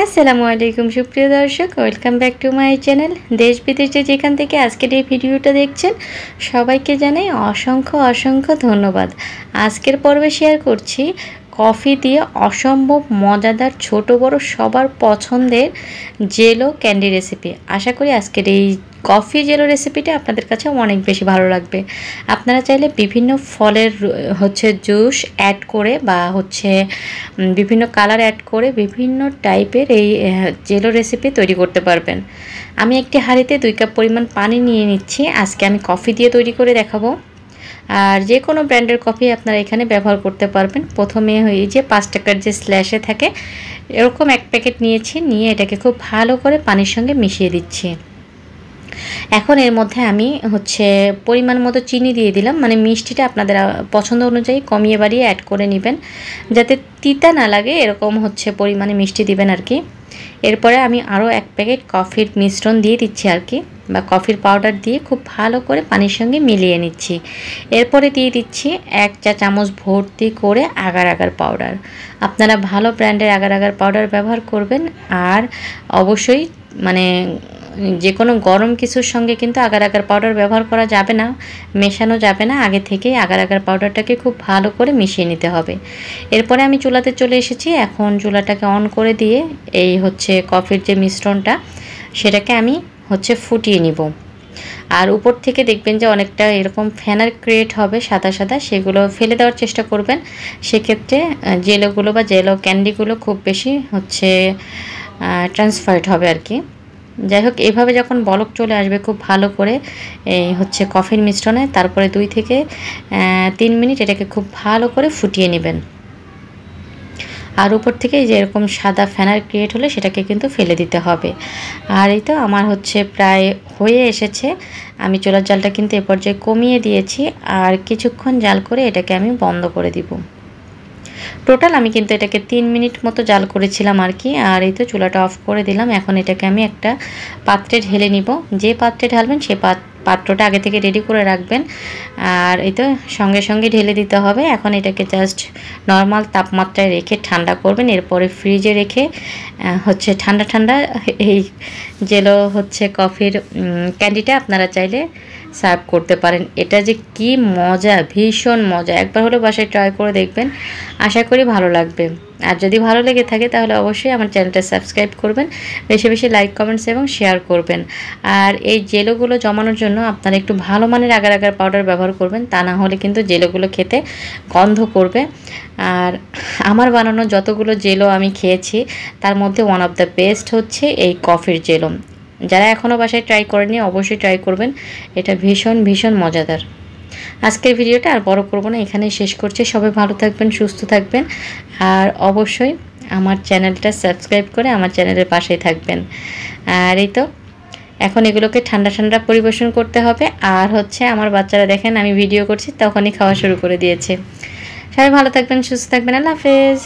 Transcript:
আসসালামু আলাইকুম সুপ্রিয় দর্শক, welcome back to my channel. দেশ বিদেশে যেখান থেকে আজকের এই ভিডিওটা দেখছেন সবাইকে জানাই অসংখ্য অসংখ্য ধন্যবাদ। আজকের পর্বে শেয়ার করছি কফি দিয়ে অসম্ভব মজাদার ছোট বড় সবার পছন্দের জেলো ক্যান্ডি রেসিপি। আশা করি আজকের এই কফি জেলো রেসিপিটা আপনাদের কাছে অনেক বেশি ভালো লাগবে। আপনারা চাইলে বিভিন্ন ফলের জুস অ্যাড করে বা বিভিন্ন কালার অ্যাড করে বিভিন্ন টাইপের এই জেলো রেসিপি তৈরি করতে পারবেন। আমি একটি হাঁড়িতে 2 কাপ পরিমাণ পানি নিয়ে নিচ্ছি। আজকে আমি কফি দিয়ে তৈরি করে দেখাবো। আর যে কোনো ব্র্যান্ডের কফি আপনারা এখানে ব্যবহার করতে পারবেন। প্রথমে এই যে 5 টাকার যে স্ল্যাশে থাকে এরকম এক প্যাকেট নিয়েছি, নিয়ে এটাকে খুব ভালো করে পানির সঙ্গে মিশিয়ে দিচ্ছি। এখন এর মধ্যে আমি পরিমাণ মতো চিনি দিয়ে দিলাম, মানে মিষ্টিটা আপনাদের পছন্দ অনুযায়ী কমিয়ে বাড়িয়ে অ্যাড করে নেবেন, যাতে তিতা না লাগে এরকম পরিমাণে মিষ্টি দিবেন আর কি। এরপরে আমি আরও 1 প্যাকেট কফির মিশ্রণ দিয়ে দিচ্ছি আর কি, বা কফির পাউডার দিয়ে খুব ভালো করে পানির সঙ্গে মিলিয়ে নিচ্ছি। এরপরে দিয়ে দিচ্ছি 1 চা চামচ ভর্তি করে আগার আগার পাউডার। আপনারা ভালো ব্র্যান্ডের আগার আগার পাউডার ব্যবহার করবেন। আর অবশ্যই যে কোনো গরম কিছুর সঙ্গে কিন্তু আগার আগার পাউডার ব্যবহার করা যাবে না, মেশানো যাবে না। আগে থেকেই আগার আগার পাউডারটাকে খুব ভালো করে মিশিয়ে নিতে হবে। এরপরে আমি চুলাতে চলে এসেছি। এখন চুলাটাকে অন করে দিয়ে এই কফির যে মিশ্রণটা সেটাকে আমি ফুটিয়ে নিব। আর উপর থেকে দেখবেন যে অনেকটা এরকম ফেনার ক্রিয়েট হবে সাদা সাদা, সেগুলো ফেলে দেওয়ার চেষ্টা করবেন। সেক্ষেত্রে জেলোগুলো বা জেলো ক্যান্ডিগুলো খুব বেশি ট্রান্সফার্ড হবে আর কি। যাই হোক, এভাবে যখন বলক চলে আসবে খুব ভালো করে এই কফির মিশ্রণে, তারপরে 2 থেকে 3 মিনিট এটাকে খুব ভালো করে ফুটিয়ে নেবেন। আর উপর থেকে যে এরকম সাদা ফেনার ক্রিয়েট হলে সেটাকে কিন্তু ফেলে দিতে হবে। আর এই তো আমার প্রায় হয়ে এসেছে। আমি চুলার জালটা কিন্তু এ পর্যায়ে কমিয়ে দিয়েছি। আর কিছুক্ষণ জাল করে এটাকে আমি বন্ধ করে দিব। টোটাল আমি কিন্তু এটাকে 3 মিনিট মতো জাল করেছিলাম আর কি। আর এই তো চুলাটা অফ করে দিলাম। এখন এটাকে আমি একটা পাত্রে ঢেলে নিব। যে পাত্রে ঢালবেন সে পাত্রটা আগে থেকে রেডি করে রাখবেন। আর এই তো সঙ্গে সঙ্গে ঢেলে দিতে হবে। এখন এটাকে জাস্ট নর্মাল তাপমাত্রায় রেখে ঠান্ডা করবেন। এরপরে ফ্রিজে রেখে ঠান্ডা ঠান্ডা এই জেলো কফির ক্যান্ডিটা আপনারা চাইলে সার্ভ করতে পারেন। এটা যে কি মজা, ভীষণ মজা। একবার হলে বাসায় ট্রাই করে দেখবেন, আশা করি ভালো লাগবে। আর যদি ভালো লেগে থাকে তাহলে অবশ্যই আমার চ্যানেলটা সাবস্ক্রাইব করবেন, বেশি বেশি লাইক কমেন্টস এবং শেয়ার করবেন। আর এই জেলোগুলো জমানোর জন্য আপনারা একটু ভালো মানের আগার আগার পাউডার ব্যবহার করবেন, তা না হলে কিন্তু জেলোগুলো খেতে গন্ধ করবে। আর আমার বানানো যতগুলো জেলো আমি খেয়েছি তার মধ্যে ওয়ান অফ দ্য বেস্ট এই কফির জেলো। যারা এখনও বাসায় ট্রাই করেনি অবশ্যই ট্রাই করবেন, এটা ভীষণ ভীষণ মজাদার। আজকের ভিডিওটা আর বড় করব না, এখানেই শেষ করছি। সবাই ভালো থাকবেন, সুস্থ থাকবেন। আর অবশ্যই আমার চ্যানেলটা সাবস্ক্রাইব করে আমার চ্যানেলের পাশেই থাকবেন। আর এই তো এখন এগুলোকে ঠান্ডা ঠান্ডা পরিবেশন করতে হবে। আর আমার বাচ্চারা দেখেন আমি ভিডিও করছি তখনই খাওয়া শুরু করে দিয়েছে। সবাই ভালো থাকবেন, সুস্থ থাকবেন। আল্লাহ হাফেজ।